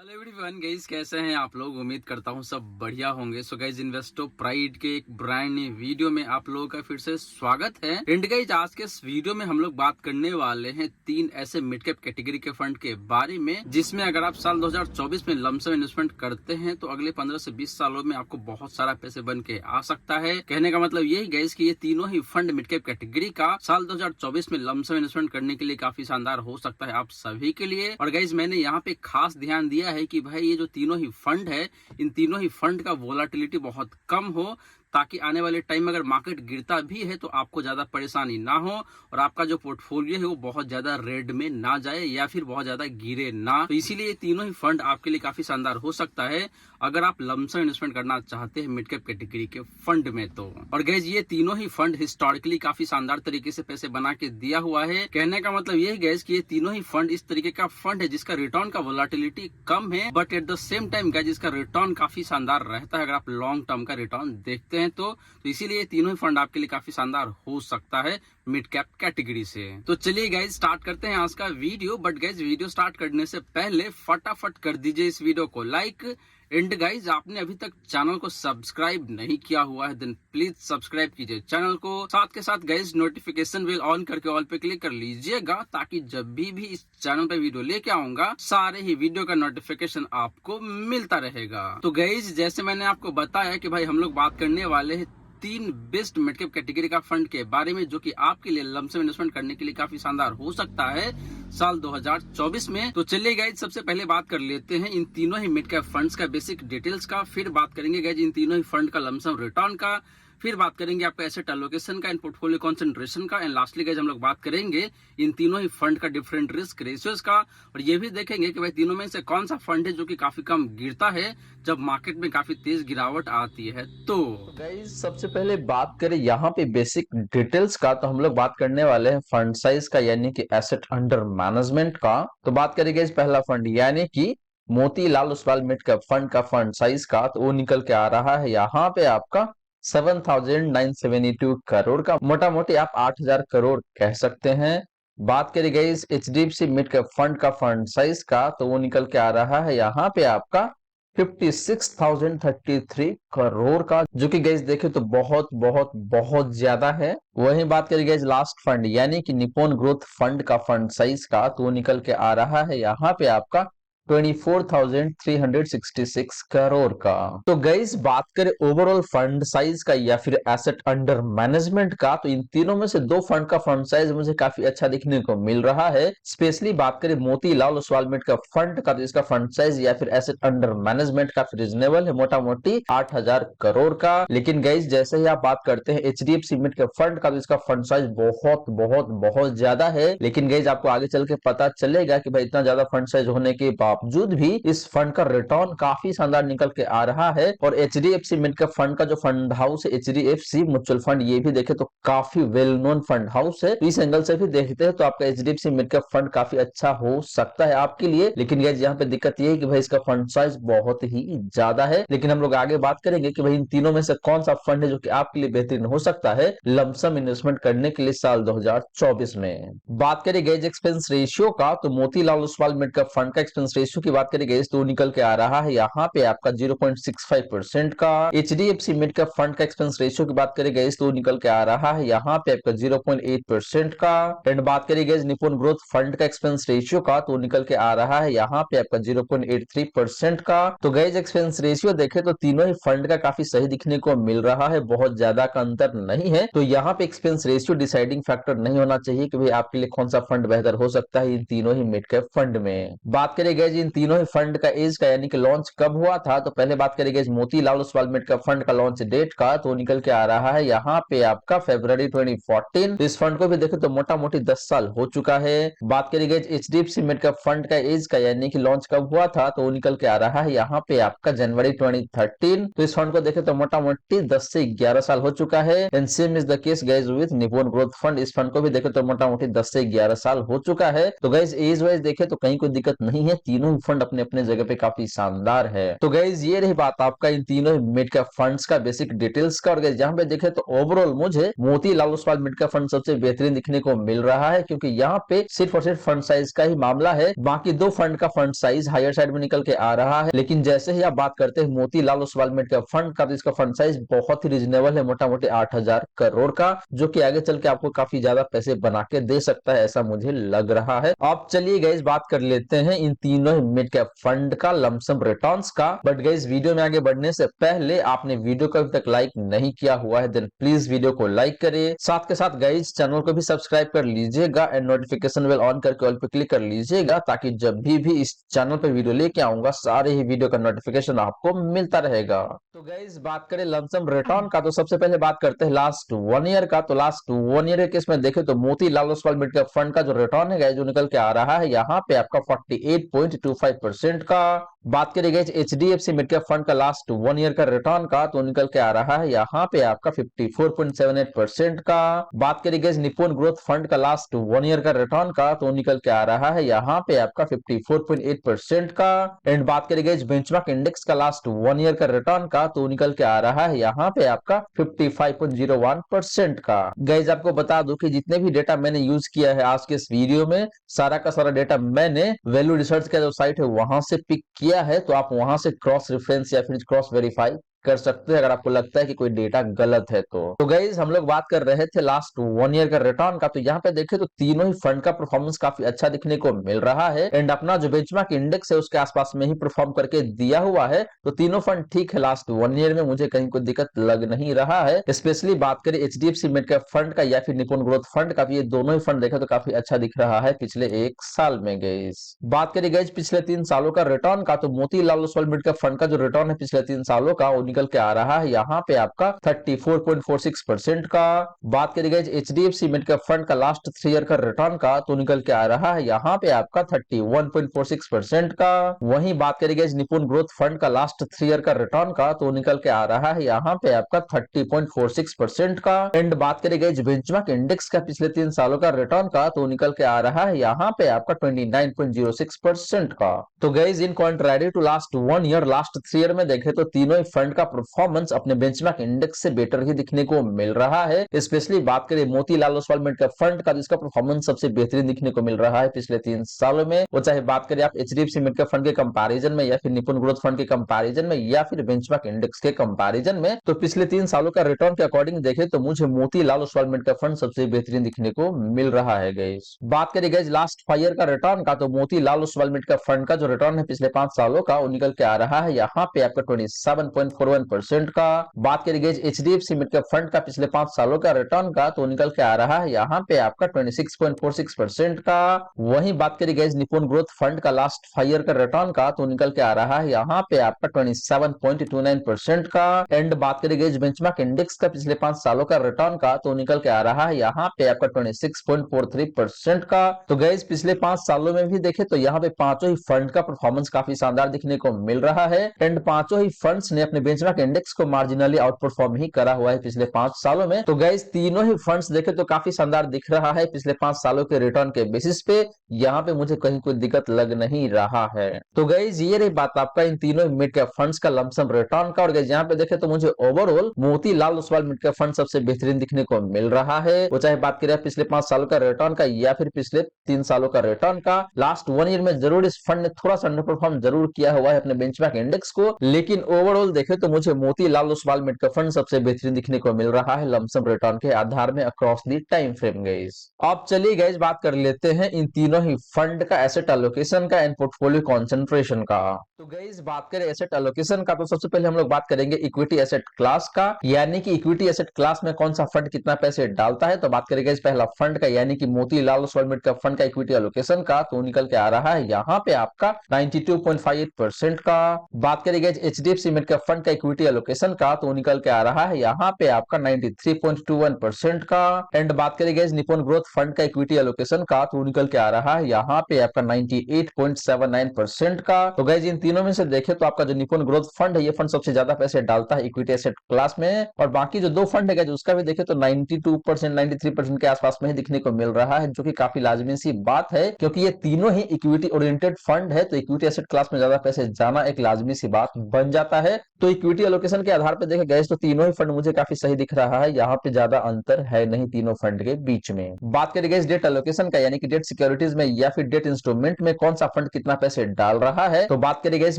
Hello everyone guys, कैसे हैं आप लोग। उम्मीद करता हूं सब बढ़िया होंगे। सो गाइस, इन्वेस्टो प्राइड के एक ब्रांड न्यू वीडियो में आप लोगों का फिर से स्वागत है। एंड गाइस, आज के इस वीडियो में हम लोग बात करने वाले हैं 3 ऐसे मिड कैप कैटेगरी के फंड के बारे में जिसमें अगर आप साल 2024 में लमसम इन्वेस्टमेंट करते हैं तो अगले 15 से 20 सालों में आपको बहुत सारा पैसे बन के आ सकता है। कहने का मतलब यही गाइस कि ये तीनों ही फंड मिड कैप कैटेगरी का साल 2024 में लमसम इन्वेस्टमेंट करने के लिए काफी शानदार हो सकता है आप सभी के लिए। और गाइस, मैंने यहाँ पे खास ध्यान दिया है कि भाई ये जो तीनों ही फंड है, इन तीनों ही फंड का वोलाटिलिटी बहुत कम हो, ताकि आने वाले टाइम में अगर मार्केट गिरता भी है तो आपको ज्यादा परेशानी ना हो और आपका जो पोर्टफोलियो है वो बहुत ज्यादा रेड में ना जाए या फिर बहुत ज्यादा गिरे ना। तो इसीलिए ये तीनों ही फंड आपके लिए काफी शानदार हो सकता है अगर आप लमसम इन्वेस्टमेंट करना चाहते हैं मिड कैप कैटेगरी के फंड में तो। और गाइस, ये तीनों ही फंड हिस्टोरिकली काफी शानदार तरीके से पैसे बना के दिया हुआ है। कहने का मतलब यही गाइस कि ये तीनों ही फंड इस तरीके का फंड है जिसका रिटर्न का वोलाटिलिटी कम है, but at the same time guys इसका रिटर्न काफी शानदार रहता है अगर आप लॉन्ग टर्म का रिटर्न देखते हैं तो इसीलिए तीनों ही फंड आपके लिए काफी शानदार हो सकता है मिड कैप कैटेगरी से। तो चलिए गाइज, स्टार्ट करते हैं आज का video. But guys, video start करने से पहले फटाफट कर दीजिए इस वीडियो को लाइक। एंड गाइज, आपने अभी तक चैनल को सब्सक्राइब नहीं किया हुआ है देन प्लीज सब्सक्राइब कीजिए चैनल को। साथ के साथ गाइज, नोटिफिकेशन बेल ऑन करके ऑल पे क्लिक कर लीजिएगा ताकि जब भी इस चैनल पे वीडियो लेके आऊंगा सारे ही वीडियो का नोटिफिकेशन आपको मिलता रहेगा। तो गाइज, जैसे मैंने आपको बताया कि भाई हम लोग बात करने वाले हैं 3 बेस्ट मिड कैप कैटेगरी का फंड के बारे में जो कि आपके लिए लमसम इन्वेस्टमेंट करने के लिए काफी शानदार हो सकता है साल 2024 में। तो चलिए गाइज, सबसे पहले बात कर लेते हैं इन तीनों ही मिड कैप फंड्स का बेसिक डिटेल्स का, फिर बात करेंगे गाइज इन तीनों ही फंड का लमसम रिटर्न का, फिर बात करेंगे आपका एसेट एलोकेशन का, इन पोर्टफोलियो कंसंट्रेशन का, एंड लास्टली गाइज हम लोग बात करेंगे इन तीनों ही फंड का डिफरेंट रिस्क रेशियोज का। और ये भी देखेंगे कि भाई तीनों में से कौन सा फंड है जो कि काफी कम गिरता है जब मार्केट में काफी तेज गिरावट आती है। तो गाइस, सबसे पहले बात करें यहाँ पे बेसिक डिटेल्स का, तो हम लोग बात करने वाले हैं फंड साइज का यानी कि एसेट अंडर मैनेजमेंट का। तो बात करें गाइस पहला फंड यानी कि Motilal Oswal mid cap fund का फंड साइज का, तो वो निकल के आ रहा है यहाँ पे आपका 7,972 करोड़ का, मोटा मोटी आप 8,000 करोड़ कह सकते हैं। बात करें guys HDFC mid cap fund का फंड साइज का, तो वो निकल के आ रहा है यहाँ पे आपका 56,033 करोड़ का, जो कि गैस देखे तो बहुत बहुत बहुत ज्यादा है। वहीं बात करें गैस लास्ट फंड यानी कि निप्पॉन ग्रोथ फंड का फंड साइज का, तो वो निकल के आ रहा है यहाँ पे आपका 24,366 करोड़ का। तो गैस बात करें ओवरऑल फंड साइज का या फिर एसेट अंडर मैनेजमेंट का, तो इन तीनों में से दो फंड का फंड साइज मुझे काफी अच्छा दिखने को मिल रहा है। स्पेशली बात करें मोतीलाल ओसवाल मिड का फंड का, तो इसका फंड साइज या फिर एसेट अंडर मैनेजमेंट काफी रिजनेबल है, मोटा मोटी 8,000 करोड़ का। लेकिन गैस जैसे ही आप बात करते हैं एचडीएफसी मिड का फंड का, तो इसका फंड साइज बहुत बहुत बहुत ज्यादा है। लेकिन गैस आपको आगे चल के पता चलेगा कि भाई इतना ज्यादा फंड साइज होने के बावजूद भी इस फंड का रिटर्न काफी शानदार निकल के आ रहा है। और एचडीएफसी मिड कैप फंड का जो फंड हाउस है एचडीएफसी म्यूचुअल फंड, ये भी देखे तो काफी वेल नोन फंड हाउस है। इस एंगल से भी देखते हैं तो आपका एचडीएफसी मिड कैप फंड काफी अच्छा हो सकता है आपके लिए। लेकिन गाइस यहाँ पे दिक्कत ये है कि भाई इसका फंड साइज बहुत ही ज्यादा है। लेकिन हम लोग आगे बात करेंगे कि भाई इन तीनों में से कौन सा फंड है जो कि आपके लिए बेहतरीन हो सकता है लमसम इन्वेस्टमेंट करने के लिए साल 2024 में। बात करें गैज एक्सपेंस रेशियो का, तो Motilal Oswal mid cap fund का एक्सपेंस रेशियो की बात करें गैस, तो निकल के आ रहा है यहाँ पे आपका 0.65% का। एचडीएफसी मिड कैप फंड का एक्सपेंस रेशियो की बात करें गैस, तो निकल के आ रहा है यहाँ पे आपका 0.8% का। एंड बात करें गैस निप्पॉन ग्रोथ फंड का एक्सपेंस रेशियो का, तो निकल के आ रहा है यहाँ पे आपका 0.83% का। तो गैज एक्सपेंस रेशियो देखे तो तीनों ही फंड का काफी सही दिखने को मिल रहा है, बहुत ज्यादा का अंतर नहीं है। तो यहाँ पे एक्सपेंस रेशियो डिसाइडिंग फैक्टर नहीं होना चाहिए कि भाई आपके लिए कौन सा फंड बेहतर हो सकता है इन तीनों ही मिड कैप फंड में। बात करें गैज इन तीनों ही फंड का एज का यानी कि लॉन्च कब हुआ था, तो पहले बात करें guys Motilal Oswal mid cap fund का लॉन्च डेट का, तो निकल के आ रहा है यहाँ पे आपका February 2014। तो इस फंड को भी देखे तो मोटा मोटी 10 साल हो चुका है। बात करें guys HDFC mid cap fund का एज का यानी कि लॉन्च कब हुआ था, तो निकल के आ रहा है यहाँ पे आपका January 2013। तो इस फंड को देखे तो मोटा मोटी 10 से 11 साल हो चुका है। And same is the case guys with Nippon growth fund, इस फंड को भी देखे तो मोटा मोटी 10 से 11 साल हो चुका है। तो गैज एज वाइज देखे तो कहीं कोई दिक्कत नहीं है, तीनों तीनों फंड अपने अपने जगह पे काफी शानदार है। तो गाइज ये रही बात आपका इन तीनों मिड कैप फंड्स का बेसिक डिटेल्स का। और गाइज यहाँ पे देखे तो ओवरऑल मुझे Motilal Oswal mid cap fund सबसे बेहतरीन दिखने को मिल रहा है, क्योंकि यहाँ पे सिर्फ और सिर्फ फंड साइज का ही मामला है। बाकी दो फंड का फंड साइज हायर साइड में निकल के आ रहा है, लेकिन जैसे ही आप बात करते हैं Motilal Oswal mid cap fund का, तो इसका फंड साइज बहुत ही रिजनेबल है, मोटा मोटी 8,000 करोड़ का, जो कि आगे चल के आपको काफी ज्यादा पैसे बना के दे सकता है, ऐसा मुझे लग रहा है। अब चलिए गाइस बात कर लेते हैं इन तीनों मिड कैप फंड का लमसम रिटर्न्स का। बट गाइस वीडियो में आगे बढ़ने से पहले आपने वीडियो को अभी तक लाइक नहीं किया हुआ है, देन प्लीज वीडियो को लाइक करिए। साथ के साथ गाइस चैनल को भी सब्सक्राइब कर लीजिएगा एंड नोटिफिकेशन बेल ऑन करके ऑल पे क्लिक कर लीजिएगा, ताकि जब भी इस चैनल पे वीडियो लेके आऊंगा सारे ही वीडियो का नोटिफिकेशन आपको मिलता रहेगा। तो गाइस बात करें लमसम रिटर्न का, तो सबसे पहले बात करते हैं लास्ट 1 ईयर का। तो लास्ट 1 ईयर के केस में देखें तो Motilal Oswal mid cap fund का जो रिटर्न है गाइस जो निकल के आ रहा है यहाँ पे आपका 48.25% का। बात करें guys HDFC mid cap fund का लास्ट 1 ईयर का रिटर्न का, तो निकल के आ रहा है यहाँ पे आपका 54.78% का। बात करें गाइस निपुण ग्रोथ फंड का लास्ट 1 ईयर का रिटर्न का, तो निकल के आ रहा है यहाँ पे आपका 54.8% का। एंड बात करें गाइस बेंचमार्क इंडेक्स का लास्ट 1 ईयर का रिटर्न का, तो निकल के आ रहा है यहाँ पे आपका 55.01% का। गाइस आपको बता दूं कि जितने भी डेटा मैंने यूज किया है आज के इस वीडियो में, सारा का सारा डेटा मैंने वैल्यू रिसर्च का जो साइट है वहां से पिक किया है, तो आप वहां से क्रॉस रेफरेंस या फिर क्रॉस वेरीफाई कर सकते हैं अगर आपको लगता है कि कोई डेटा गलत है तो गाइज हम लोग बात कर रहे थे लास्ट 1 ईयर का रिटर्न का। तो यहाँ पे देखें तो तीनों ही फंड का परफॉर्मेंस काफी अच्छा दिखने को मिल रहा है एंड अपना जो बेंचमार्क इंडेक्स है उसके आसपास में ही परफॉर्म करके दिया हुआ है। तो तीनों फंड ठीक है, लास्ट 1 ईयर में मुझे कहीं कोई दिक्कत लग नहीं रहा है। स्पेशली बात करें एचडीएफसी मिड कैप फंड का या फिर निपुण ग्रोथ फंड का, तो ये दोनों ही फंड देखे तो काफी अच्छा दिख रहा है पिछले 1 साल में। गाइज बात करें गाइज पिछले 3 सालों का रिटर्न का, तो Motilal Oswal mid cap fund का जो रिटर्न है पिछले 3 सालों का वो निकल के आ रहा है यहाँ पे आपका 34.46% का। बात करें guys HDFC mid cap fund का लास्ट 3 ईयर का रिटर्न का, तो निकल के आ रहा है यहाँ पे आपका 31.46% का। वहीं बात करें गाइस निपुण ग्रोथ फंड का लास्ट 3 ईयर का रिटर्न का, तो निकल के आ रहा है यहाँ पे आपका 30.46% का। एंड बात करें गाइस बेंचमार्क इंडेक्स का पिछले 3 सालों का रिटर्न का, तो निकल के आ रहा है यहाँ पे आपका 29.06% का। तो guys in contrary to last 1 year, last 3 year में देखे तो तीनों ही फंड का परफॉर्मेंस अपने बेंचमार्क इंडेक्स से बेटर ही दिखने को मिल रहा है। स्पेशली बात करें Motilal Oswal mid cap fund का, जिसका परफॉर्मेंस सबसे बेहतरीन दिखने को मिल रहा है पिछले 3 सालों में। वो चाहे बात करें आप एचडीएफसी मिड कैप फंड के कंपैरिजन में या फिर निपुण ग्रोथ फंड के कंपैरिजन में या फिर बेंचमार्क इंडेक्स के कंपैरिजन में, तो पिछले 3 सालों का रिटर्न के अकॉर्डिंग देखे तो मुझे Motilal Oswal mid cap fund सबसे बेहतरीन दिखने को मिल रहा है। गाइस बात करें गाइस लास्ट 5 ईयर का रिटर्न का, तो Motilal Oswal mid cap fund का जो रिटर्न है पिछले 5 सालों का वो निकल के आ रहा है यहाँ पे आपका 27.41% का। बात करें guys HDFC mid cap fund का पिछले 5 सालों का रिटर्न का, तो निकल के आ रहा है यहाँ पे आपका 26.46% का। वहीं बात करें गाइस निपुण ग्रोथ फंड का लास्ट 5 ईयर का रिटर्न का, तो निकल के आ रहा है यहाँ पे आपका 27.29% का। एंड बात करें गाइस बेंचमार्क इंडेक्स का पिछले 5 सालों का रिटर्न का, तो निकल के आ रहा है यहाँ पे आपका 26.43% का। तो गाइस पिछले 5 सालों में भी देखे तो यहाँ पे पांचों ही फंड का परफॉर्मेंस काफी शानदार दिखने को मिल रहा है एंड पांचों ही फंड्स ने अपने बेंचमार्क इंडेक्स को मार्जिनली आउट परफॉर्म ही करा हुआ है पिछले 5 सालों में। तो गाइस तीनों ही फंड्स देखे तो काफी शानदार दिख रहा है पिछले 5 सालों के रिटर्न के बेसिस पे, यहाँ पे मुझे कहीं कोई दिक्कत लग नहीं रहा है। तो गाइस ये रही बात आपका इन तीनों मिड कैप फंड्स का लमसम रिटर्न का। और गाइस यहाँ पे देखे तो मुझे overall Motilal Oswal mid cap fund सबसे बेहतरीन दिखने को मिल रहा है। वो चाहे बात करें पिछले 5 सालों का रिटर्न का या फिर पिछले 3 सालों का रिटर्न का। लास्ट 1 ईयर में जरूर इस फंड ने थोड़ा सा अंडर परफॉर्म जरूर किया हुआ है अपने बेंचमार्क इंडेक्स को, लेकिन ओवरऑल देखे तो मुझे Motilal Oswal mid cap fund सबसे बेहतरीन दिखने को मिल रहा है लमसम रिटर्न के आधार में across the time frame. Guys अब चलिए गाइस बात कर लेते हैं इन तीनों ही फंड का एसेट एलोकेशन का एंड पोर्टफोलियो कंसंट्रेशन का। तो गाइस बात करें एसेट एलोकेशन का, तो सबसे पहले हम लोग बात करेंगे इक्विटी एसेट क्लास का, यानी कि इक्विटी एसेट क्लास में कौन सा फंड कितना पैसे डालता है। तो बात करेंगे इस पहला फंड का, यानी कि Motilal Oswal mid cap fund का इक्विटी एलोकेशन का, तो निकल के आ रहा है यहाँ पे आपका 92.58% का। बात करेंगे एचडीएफसी मिड कैप फंड का इक्विटी एलोकेशन का तो निकल के आ रहा है यहाँ पे आपका 93.21% का। एंड बात करें गाइस निपुण ग्रोथ फंड का इक्विटी एलोकेशन का तो निकल के आ रहा है यहाँ पे आपका 98.79% का। तो गाइस इन तीनों में से देखें तो आपका जो निपुण ग्रोथ फंड है ये फंड सबसे ज्यादा पैसे डालता है इक्विटी एसेट क्लास में, और बाकी जो दो फंड है उसका भी देखें तो 92% 93% के आसपास में ही दिखने को मिल रहा है, जो कि काफी लाजमी सी बात है क्योंकि ये तीनों ही इक्विटी ओरिएंटेड फंड है, तो इक्विटी एसेट क्लास में ज्यादा पैसे जाना एक लाजमी सी बात बन जाता है। तो इक्विटी एलोकेशन के आधार पर देखे गए तो तीनों ही फंड मुझे काफी सही दिख रहा है, यहाँ पे ज्यादा अंतर है नहीं तीनों फंड के बीच में। बात करें गए डेट एलोकेशन का यानी कि डेट सिक्योरिटीज में या फिर डेट इंस्ट्रूमेंट में कौन सा फंड कितना पैसे डाल रहा है, तो बात करें गए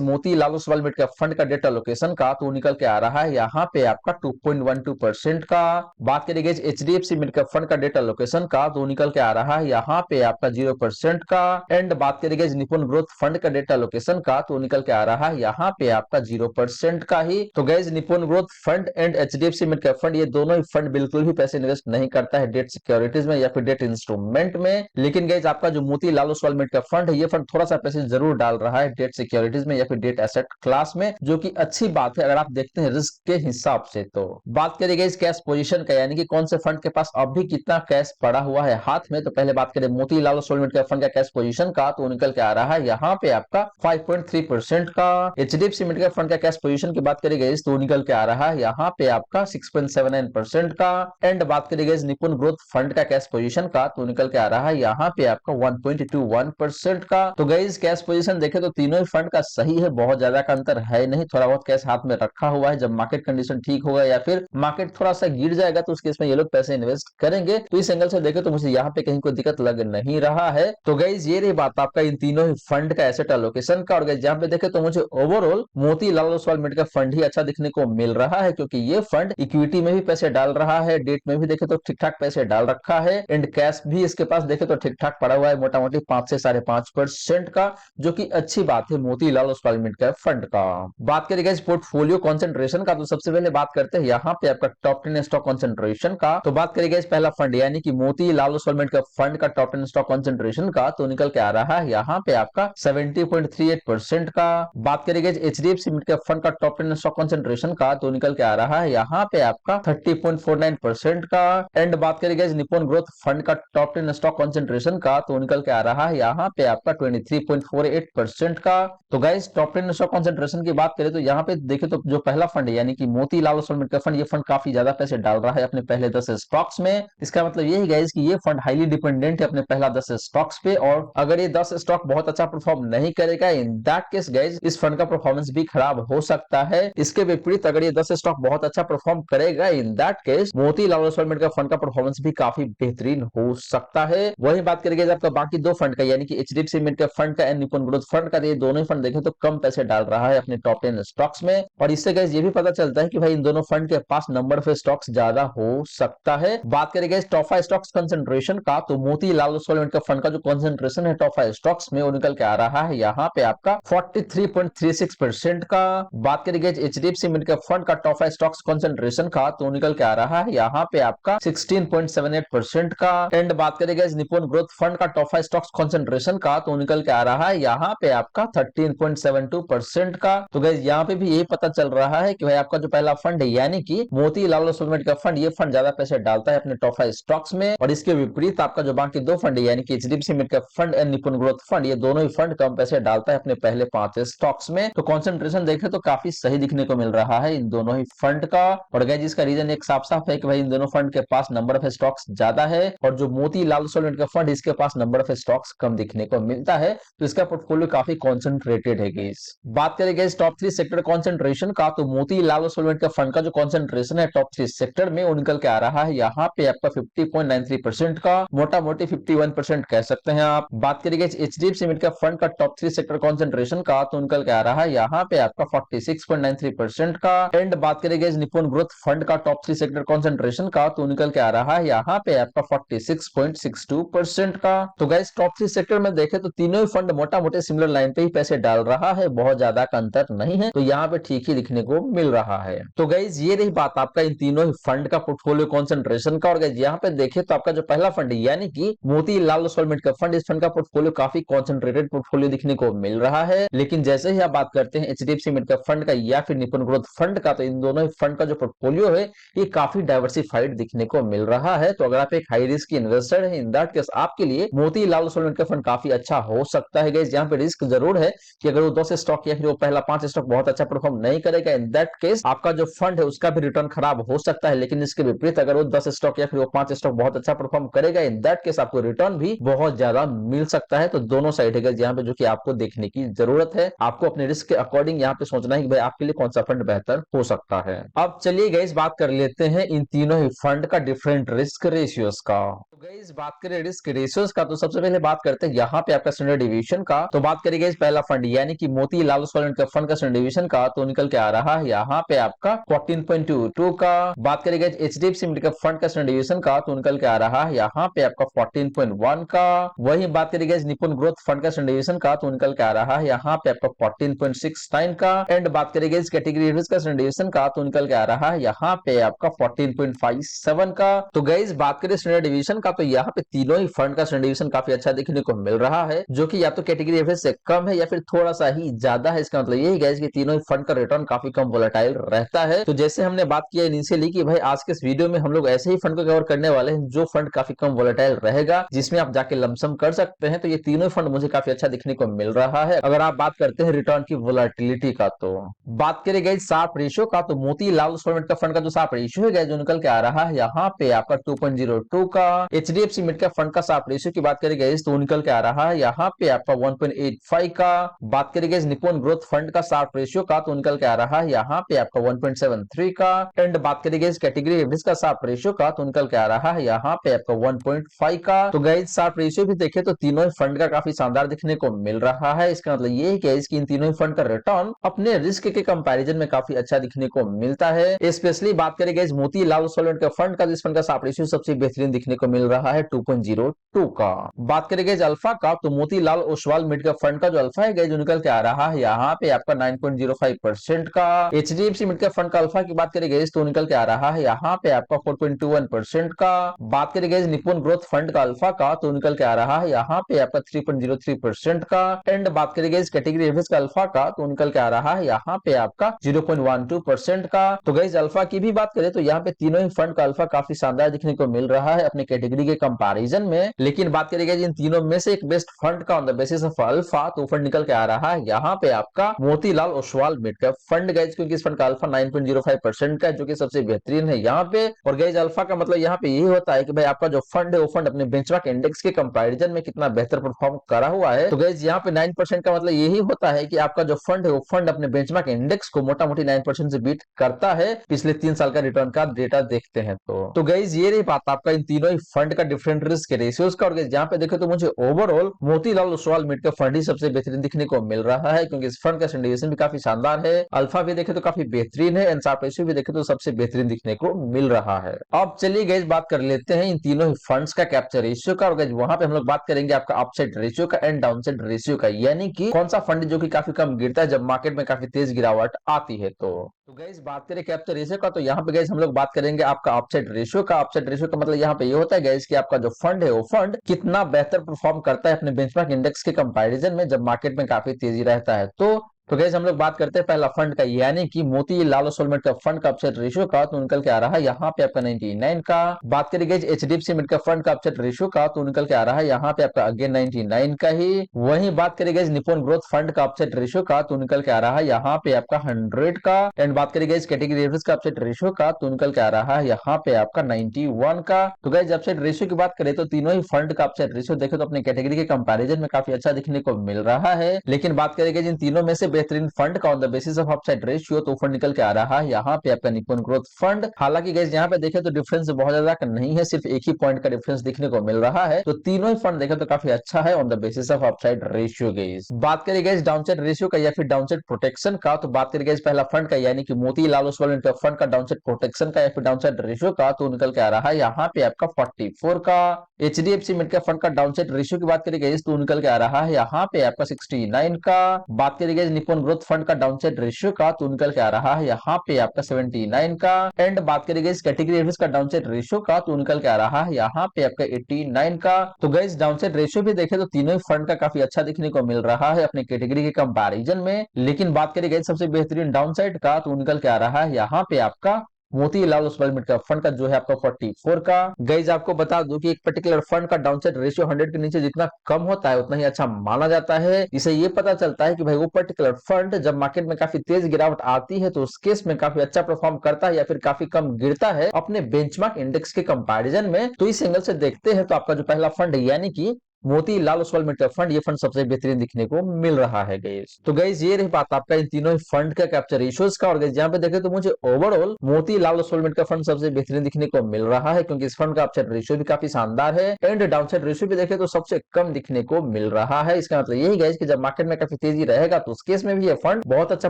Motilal Oswal mid cap fund का डेट एलोकेशन का तो निकल के आ रहा है यहाँ पे आपका 2.12% का। बात करें गए एचडीएफसी मिड कैप फंड का डेट एलोकेशन का तो निकल के आ रहा है यहाँ पे आपका 0% का। एंड बात करें गए निपुण ग्रोथ फंड का डेट एलोकेशन का तो निकल के आ रहा है यहाँ पे आपका 0% का ही। तो गैस निपुण growth fund and HDFC mid cap fund ये दोनों ही फंड बिल्कुल भी पैसे इन्वेस्ट नहीं करता है डेट सिक्योरिटीज में या फिर डेट इंस्ट्रूमेंट में, लेकिन गैस आपका जो Motilal Oswal mid cap fund है ये फंड थोड़ा सा पैसे जरूर डाल रहा है डेट सिक्योरिटीज में या फिर डेट एसेट क्लास में, जो कि अच्छी बात है अगर आप देखते हैं रिस्क के हिसाब से। तो बात करें गैस कैश पोजीशन का यानी कि कौन से फंड के पास अभी कितना कैश पड़ा हुआ है हाथ में, तो पहले बात करें Motilal Oswal mid cap fund का कैश पोजीशन का तो निकल के आ रहा है यहाँ पे आपका 5.3% का। एचडीएफसी मिड कैप फंड का कैश पोजीशन की बात करें गई तो निकल के आ रहा है यहाँ पे आपका 6.79% का। एंड बात करें गई निपुण ग्रोथ फंड का कैश पोजीशन का तो निकल के आ रहा है यहाँ पे आपका 1.21% का। तो गाइस कैश पोजीशन देखे तो तीनों ही फंड का सही है, बहुत ज्यादा का अंतर है नहीं, थोड़ा बहुत कैश हाथ में रखा हुआ है, जब मार्केट कंडीशन ठीक होगा या फिर मार्केट थोड़ा सा गिर जाएगा तो उस केस में ये लोग पैसे इन्वेस्ट करेंगे। तो इस एंगल से देखे तो मुझे यहाँ पे कहीं कोई दिक्कत लग नहीं रहा है। तो गाइस ये रही बात आपका इन तीनों ही फंड का एसेट एलोकेशन का। और गाइस यहाँ पे देखे तो मुझे overall Motilal Oswal mid cap fund ही अच्छा दिखने को मिल रहा है, क्योंकि ये फंड इक्विटी में भी पैसे डाल रहा है, डेट में भी देखे तो ठीक ठाक पैसे डाल रखा है, एंड कैश भी इसके पास देखे तो ठीक ठाक पड़ा हुआ है मोटा मोटी 5 से 5.5% का, जो कि अच्छी बात है Motilal Oswal mid cap fund का। बात करें गाइस पोर्टफोलियो कंसंट्रेशन का तो सबसे पहले बात करते हैं यहाँ पे आपका टॉप 10 स्टॉक कंसंट्रेशन का। तो बात करें गाइस पहला फंड यानी कि Motilal Oswal mid cap fund का टॉप 10 स्टॉक कंसंट्रेशन का तो निकल के आ रहा है यहाँ पे आपका 70.38% का। बात करें guys HDFC mid cap fund का टॉप 10 स्टॉक कंसंट्रेशन का तो निकल के आ रहा है यहाँ पे आपका 30.49% का। एंड बात करें गाइस निपुण ग्रोथ फंड का टॉप 10 स्टॉक कंसंट्रेशन का तो निकल के आ रहा है यहाँ पे आपका 23.48% का। तो गाइस टॉप 10 स्टॉक कंसंट्रेशन की बात करें तो यहाँ पे देखे तो जो पहला फंड है यानी कि Motilal Oswal mid cap fund, ये फंड काफी ज्यादा पैसे डाल रहा है अपने पहले 10 स्टॉक्स में। इसका मतलब यही गाइस कि ये फंड हाईली डिपेंडेंट है अपने पहला 10 स्टॉक्स पे, और अगर ये 10 स्टॉक बहुत अच्छा परफॉर्म नहीं करेगा इन दैट केस गाइस इस फंड का परफॉर्मेंस भी खराब हो सकता है। इसके विपरीत अगर ये 10 स्टॉक बहुत अच्छा परफॉर्म करेगा in that case Motilal Oswal mid cap fund का परफॉर्मेंस भी काफी बेहतरीन हो सकता है। वही बात करेंगे आपका बाकी दो फंड का यानी कि एचडीएफसी मिड कैप फंड का एंड निपुण ग्रोथ फंड का, ये दोनों ही फंड देखें तो कम पैसे डाल रहा है अपने टॉप 10 स्टॉक्स में, और इससे गाइस ये भी पता चलता है कि भाई इन दोनों फंड के पास नंबर ऑफ स्टॉक्स ज्यादा हो सकता है। बात करेंगे टॉप 5 स्टॉक्स कंसंट्रेशन का तो Motilal Oswal mid cap fund का जो कंसंट्रेशन है टॉप 5 स्टॉक्स में वो निकल के आ रहा है यहाँ पे आपका 43.36% का। बात करेंगे एचडीएफसी मिड कैप फंड का टॉप 5 स्टॉक्स कंसंट्रेशन का तो निकल के आ रहा है यहाँ पे आपका 16.78% का। एंड बात करेंगे निपुण ग्रोथ फंड का टॉप 5 स्टॉक्स कंसंट्रेशन का तो निकल के आ रहा है यहाँ पे आपका 13.72% का। तो गाइस यहाँ पे भी यही पता चल रहा है कि भाई आपका जो पहला फंड है यानी कि Motilal Oswal mid cap fund, ये फंड ज्यादा पैसे डालता है अपने टॉप 5 स्टॉक्स में, और इसके विपरीत आपका जो बाकी दो फंड है यानी कि HDFC mid cap fund and निपुण ग्रोथ फंड, ये दोनों ही फंड कम पैसे डालता है अपने पहले 5 स्टॉक्स में। तो कंसंट्रेशन देखें तो काफी सही दिखने को मिल रहा है इन दोनों ही फंड का। और गाइस इसका रीजन एक साफ साफ है कि भाई इन दोनों फंड के पास नंबर ऑफ स्टॉक्स ज्यादा है, और जो Motilal Oswal mid cap fund इसके पास नंबर ऑफ स्टॉक्स कम दिखने को मिलता है, तो इसका पोर्टफोलियो काफी कॉन्सेंट्रेटेड है गाइस। बात करेंगे टॉप 3 सेक्टर कॉन्सेंट्रेशन का तो Motilal Oswal mid cap fund का जो कॉन्सेंट्रेशन है टॉप 3 सेक्टर में वो निकल के आ रहा है यहाँ पे आपका 50.93% का, मोटा मोटी 51% कह सकते हैं आप। बात करेंगे एचडीएफसी मिड कैप फंड का टॉप 3 सेक्टर कॉन्सेंट्रेशन का तो निकल के आ रहा है यहाँ पे आपका 46.93% का। एंड बात करेंगे निपुण ग्रोथ फंड का टॉप 3 सेक्टर कॉन्सेंट्रेशन का तो निकल के आ रहा है यहाँ पे आपका 46.62% का। तो गाइस टॉप 3 सेक्टर में देखें तो तीनों ही फंड मोटा मोटे सिमिलर लाइन पे ही पैसे डाल रहा है, बहुत ज्यादा का अंतर नहीं है, तो यहाँ पे ठीक ही दिखने को मिल रहा है। तो गाइस ये रही बात आपका इन तीनों ही फंड का पोर्टफोलियो कॉन्सेंट्रेशन का। और गाइस यहाँ पे देखें तो आपका जो पहला फंड है यानी कि Motilal Oswal mid cap fund, इस फंड का पोर्टफोलियो काफी कॉन्सेंट्रेटेड पोर्टफोलियो दिखने को मिल रहा है, लेकिन जैसे ही आप बात करते हैं एचडीएफसी मिड कैप फंड का या या फिर निपुण ग्रोथ फंड का, तो इन दोनों फंड का जो पोर्टफोलियो है ये काफी डाइवर्सिफाइड दिखने को मिल रहा है। तो अगर आप एक हाई रिस्क इन्वेस्टर है, इन दैट केस आपके लिए मोतीलाल ओसवाल म्यूचुअल फंड काफी अच्छा हो सकता है। गाइस यहाँ पे रिस्क जरूर है कि अगर वो 10 स्टॉक या फिर वो पहला 5 स्टॉक बहुत अच्छा परफॉर्म नहीं करेगा, इन दैट केस आपका जो फंड है उसका भी रिटर्न खराब हो सकता है। लेकिन इसके विपरीत अगर वो 10 स्टॉक या फिर वो 5 स्टॉक बहुत अच्छा परफॉर्म करेगा, इन दैट केस आपको रिटर्न भी बहुत ज्यादा मिल सकता है। तो दोनों साइड है यहाँ पे जो कि आपको देखने की जरूरत है। आपको अपने रिस्क के अकॉर्डिंग यहाँ पे सोचना है कि भाई आपके लिए कौन सा फंड बेहतर हो सकता है। अब चलिए गाइस बात कर लेते हैं इन तीनों ही फंड का डिफरेंट रिस्क रेशियोज का। तो गाइस बात करें रिस्क रेशियोज का, तो सबसे पहले बात करते हैं यहाँ पे आपका स्टैंडर्ड डिवीजन का। तो बात करेंगे इस पहला फंड यानी कि मोतीलाल ओसवाल म्यूचुअल फंड का स्टैंडर्ड डिवीजन का, तो निकल के आ रहा है यहाँ पे आपका 14.22 का। बात करेंगे एचडीएफसी म्यूचुअल फंड का स्टैंडर्ड डिवीजन का, तो निकल के आ रहा है यहाँ पे आपका 14.1 का। वही बात करेंगे निपुण ग्रोथ फंड का स्टैंडर्ड डिवीजन का, तो निकल के आ रहा है यहाँ पे आपका 14.69 का। एंड बात करेंगे इस कैटेगरी का स्टैंडर्ड डिवीजन का, तो निकल के आ रहा है यहाँ पे आपका 14.57 का। तो गाइस बात करें स्टैंडर्ड डिवीजन का, तो यहाँ पे तीनों ही फंड का स्टैंडर्ड डिवीजन काफी अच्छा देखने को मिल रहा है, जो कि या तो कैटेगरी एवरेज से कम है या फिर थोड़ा सा ही ज्यादा है। इसका मतलब यही गाइस कि तीनों ही फंड का रिटर्न काफी कम वोलेटाइल रहता है। तो जैसे हमने बात किया इनिशियली कि भाई आज के इस वीडियो में हम लोग ऐसे ही फंड को कवर करने वाले हैं जो फंड काफी कम वोलेटाइल रहेगा, जिसमें आप जाके लमसम कर सकते हैं। तो ये तीनों फंड मुझे काफी अच्छा दिखने को मिल रहा है। अगर आप बात करते हैं रिटर्न की वोलेटिलिटी का, तो बात करें गाइस शार्प रेशियो का, तो मोतीलाल ओसवाल म्यूचुअल फंड का जो शार्प रेशियो है गाइस जो निकल के आ रहा है यहाँ पे आपका 2.02 का। एचडीएफसी म्यूचुअल फंड का शार्प रेशियो की बात करें गाइस तो निकल के आ रहा है यहाँ पे आपका 1.85 का। बात करें गाइस निपुण ग्रोथ फंड का शार्प रेशियो का, तो निकल के आ रहा है यहाँ पे आपका 1.73 का। एंड बात करें गाइस कैटेगरी एवरेज का शार्प रेशियो का, तो निकल के आ रहा है यहाँ पे आपका 1.5 का। तो गाइस शार्प रेशियो भी देखें तो तीनों ही फंड का काफी शानदार दिखने को मिल रहा है। इसका मतलब ये है कि इसकी इन तीनों ही फंड का रिटर्न अपने रिस्क के कंपैरिजन में काफी अच्छा दिखने को मिलता है। स्पेशली बात करें guys Motilal Oswal mutual fund का, इस फंड का शार्प रेशियो सबसे बेहतरीन दिखने को मिल रहा है 2.02 का। बात करें गाइस अल्फा का, तो मोतीलाल ओसवाल म्यूचुअल फंड का जो अल्फा है गाइस जो निकल के आ रहा है यहाँ पे आपका 9.05% का। एचडीएफसी म्यूचुअल फंड का अल्फा की बात करें गाइस तो निकल के आ रहा है यहाँ पे आपका 4.21% का। बात करें गाइस निपुण ग्रोथ फंड का अल्फा का, तो निकल के आ रहा है यहाँ पे आपका 3.03% का। एंड बात करें गाइस कैटेगरी एवरेज का अल्फा का, तो निकल के आ रहा है यहाँ पे आपका 0.12% का। तो गाइस अल्फा की भी बात करें तो यहाँ पे तीनों ही फंड का अल्फा काफी शानदार दिखने को मिल रहा है अपने कैटेगरी के कंपैरिजन में। लेकिन बात करें इन तीनों में से एक बेस्ट फंड का on the basis of alpha, तो फंड निकल के आ रहा है यहाँ पे आपका Motilal Oswal mutual fund guys, क्योंकि इस फंड का अल्फा 9.05% का है जो कि सबसे बेहतरीन है यहाँ पे। और गाइस अल्फा का मतलब यहाँ पे यही होता है कि भाई आपका जो फंड है वो फंड अपने बेंचमार्क इंडेक्स के कंपैरिजन में कितना बेहतर परफॉर्म करा हुआ है। तो गाइस यहाँ पे 9% का मतलब यही होता है कि आपका जो फंड है वो फंड अपने बेंचमार्क इंडेक्स को मोटा मोटी 9% से बीट करता है पिछले 3 साल का रिटर्न का डेटा देखते हैं। तो गाइस ये रही बात आपका इन तीनों ही फंड का डिफरेंट रिस्क रेशियोज का। और गाइस यहाँ पे देखे तो मुझे overall Motilal Oswal mutual fund ही सबसे बेहतरीन दिखने को मिल रहा है, क्योंकि इस फंड का सिंडिकेशन भी काफी शानदार है। अल्फा भी देखे तो काफी बेहतरीन है, एंड शार्प रेशियो भी देखे तो सबसे बेहतरीन दिखने को मिल रहा है। अब चलिए गाइस बात कर लेते हैं इन तीनों ही फंड्स का कैप्चर रेशियो का। और गाइस वहां पे हम लोग बात करेंगे आपका अपसाइड रेशियो का एंड डाउनसाइड रेशियो का, यानी कि कौन सा फंड जो कि काफी कम गिरता है जब मार्केट में काफी तेज गिरावट आती है। तो गाइस बात करें कैप्चर रेशियो का, तो यहाँ पे गाइस हम लोग बात करेंगे आपका अपसाइड रेशियो का। अपसाइड रेशियो का मतलब यहाँ पे ये होता है गाइस कि आपका जो फंड है वो फंड कितना बेहतर परफॉर्म करता है अपने बेंचमार्क इंडेक्स के कंपैरिजन में जब मार्केट में काफी तेजी रहता है। तो गाइस हम लोग बात करते हैं पहला फंड का, यानी कि मोतीलाल ओसवाल म्यूचुअल फंड का अपसाइड रेशियो का, तो निकल के आ रहा है यहाँ पे आपका 99 का। बात करें गाइस एचडीएफसी म्यूचुअल फंड का अपसाइड रेशियो का, तो निकल के आ रहा है यहाँ पे आपका अगेन 99 का ही। वहीं बात करें गाइस निपुण ग्रोथ फंड का अपसाइड रेशियो का, तो निकल के आ रहा है यहाँ पे आपका 100 का। एंड बात करें गाइस कैटेगरी एवरेज का अपसाइड रेशियो का, तो निकल के आ रहा है यहाँ पे आपका 91 का। तो गाइस अपसाइड रेशियो की बात करें तो तीनों ही फंड का अपसाइड रेशियो देखे तो अपने कैटेगरी के कंपैरिजन में काफी अच्छा दिखने को मिल रहा है। लेकिन बात करेंगे जिन तीनों में से बेहतरीन फंड का the basis of upside ratio, तो फंड निकल के आ रहा है यहाँ पे आपका निपुण ग्रोथ फंड। हालांकि गाइस यहाँ पे देखे तो डिफरेंस बहुत ज्यादा नहीं है, सिर्फ एक ही पॉइंट का डिफरेंस दिखने को मिल रहा है। तो तीनों ही फंड देखे तो काफी अच्छा है on the basis of upside ratio. Guys बात करें गाइस डाउनसाइड रेशियो का या फिर डाउनसाइड प्रोटेक्शन का, तो बात करें गाइस पहला फंड का यानी कि मोतीलाल ओसवाल म्यूचुअल फंड का डाउनसाइड प्रोटेक्शन का या फिर डाउनसाइड रेशियो का, तो निकल के आ रहा है यहाँ पे आपका 44 का। एचडीएफसी म्यूचुअल फंड का डाउनसाइड रेशियो की बात करें गाइस तो निकल के आ रहा है यहाँ पे आपका 69 का। बात करें गाइस निपुण निप्पॉन ग्रोथ फंड का डाउनसाइड रेशियो का तो निकल के आ रहा है यहाँ पे आपका 79 का। एंड बात करेंगे इस कैटेगरी एवरेज का डाउनसाइड रेशियो का तो निकल के आ रहा है यहाँ पे आपका 89 का। तो गाइस डाउनसाइड रेशियो भी देखे तो तीनों ही फंड का काफी अच्छा देखने को मिल रहा है अपने कैटेगरी के कंपैरिजन में। लेकिन बात करेंगे सबसे बेहतरीन डाउनसाइड का तो निकल के आ रहा है यहाँ पे आपका Motilal Oswal mid cap fund का जो है आपका 44 का। गाइज आपको बता दूं कि एक पर्टिकुलर फंड का डाउनसाइड रेशियो 100 के नीचे जितना कम होता है उतना ही अच्छा माना जाता है। इसे ये पता चलता है कि भाई वो पर्टिकुलर फंड जब मार्केट में काफी तेज गिरावट आती है तो उस केस में काफी अच्छा परफॉर्म करता है या फिर काफी कम गिरता है अपने बेंचमार्क इंडेक्स के कंपैरिजन में। तो इस एंगल से देखते हैं तो आपका जो पहला फंड है यानी कि Motilal Oswal mid cap fund, ये फंड सबसे बेहतरीन दिखने को मिल रहा है गाइस। तो गाइस ये रही बात आपका इन तीनों ही फंड का कैप्चर रेशियोज का। और गाइस यहाँ पे देखें तो मुझे overall Motilal Oswal mid cap fund सबसे बेहतरीन दिखने को मिल रहा है क्योंकि इस फंड का अपसाइड रेशियो भी काफी शानदार है एंड डाउनसाइड रेशियो भी देखें तो सबसे कम दिखने को मिल रहा है। इसका मतलब यही गाइस कि जब मार्केट में काफी तेजी रहेगा तो उस केस में भी ये फंड बहुत अच्छा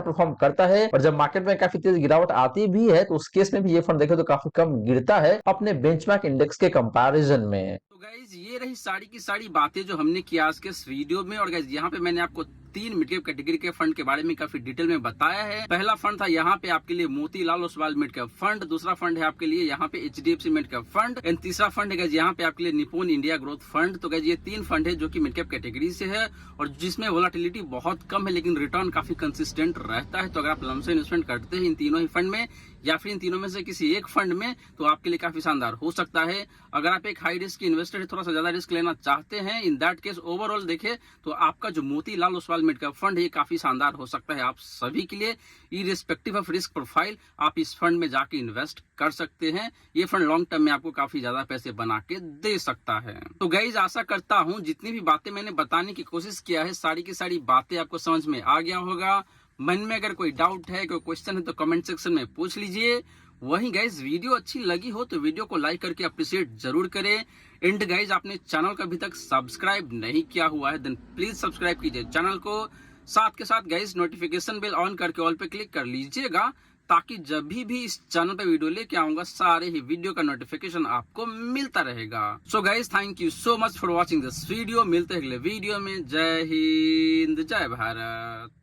परफॉर्म करता है और जब मार्केट में काफी तेज गिरावट आती भी है तो उस केस में भी ये फंड देखे तो काफी कम गिरता है अपने बेंचमार्क इंडेक्स के कंपैरिजन में। तो गाइज ये रही सारी की सारी बातें जो हमने किया आज के इस वीडियो में। और गाइज यहाँ पे मैंने आपको 3 मिड कैप कैटेगरी के फंड के बारे में काफी डिटेल में बताया है। पहला फंड था यहाँ पे आपके लिए Motilal Oswal mid cap fund, दूसरा फंड है आपके लिए यहाँ पे HDFC mid cap fund and तीसरा फंड है गाइज यहाँ पे आपके लिए निप्पॉन इंडिया ग्रोथ फंड। तो गाइज ये 3 फंड है जो कि मिड कैप कैटेगरी से है और जिसमें वोलेटिलिटी बहुत कम है लेकिन रिटर्न काफी कंसिस्टेंट रहता है। तो अगर आप लमसम इन्वेस्टमेंट करते हैं इन तीनों ही फंड में या फिर इन तीनों में से किसी एक फंड में तो आपके लिए काफी शानदार हो सकता है। अगर आप एक हाई रिस्क इन्वेस्टर है, थोड़ा सा ज्यादा रिस्क लेना चाहते हैं, इन दैट केस ओवरऑल देखें तो आपका जो Motilal Oswal mid cap fund है काफी शानदार हो सकता है आप सभी के लिए। इररिस्पेक्टिव ऑफ रिस्क प्रोफाइल आप इस फंड में जाके इन्वेस्ट कर सकते हैं। ये फंड लॉन्ग टर्म में आपको काफी ज्यादा पैसे बना के दे सकता है। तो गाइज आशा करता हूँ जितनी भी बातें मैंने बताने की कोशिश किया है सारी की सारी बातें आपको समझ में आ गया होगा। मन में अगर कोई डाउट है, कोई क्वेश्चन है तो कमेंट सेक्शन में पूछ लीजिए। वहीं गाइज वीडियो अच्छी लगी हो तो वीडियो को लाइक करके अप्रिशिएट जरूर करें। एंड गाइज आपने चैनल को अभी तक सब्सक्राइब नहीं किया हुआ है देन प्लीज सब्सक्राइब कीजिए चैनल को। साथ के साथ गाइज नोटिफिकेशन बेल ऑन करके ऑल पे क्लिक कर लीजिएगा ताकि जब भी इस चैनल पे वीडियो लेके आऊंगा सारे ही वीडियो का नोटिफिकेशन आपको मिलता रहेगा। So guys thank you so much for watching this video. मिलते हैं अगले वीडियो में। जय हिंद, जय भारत।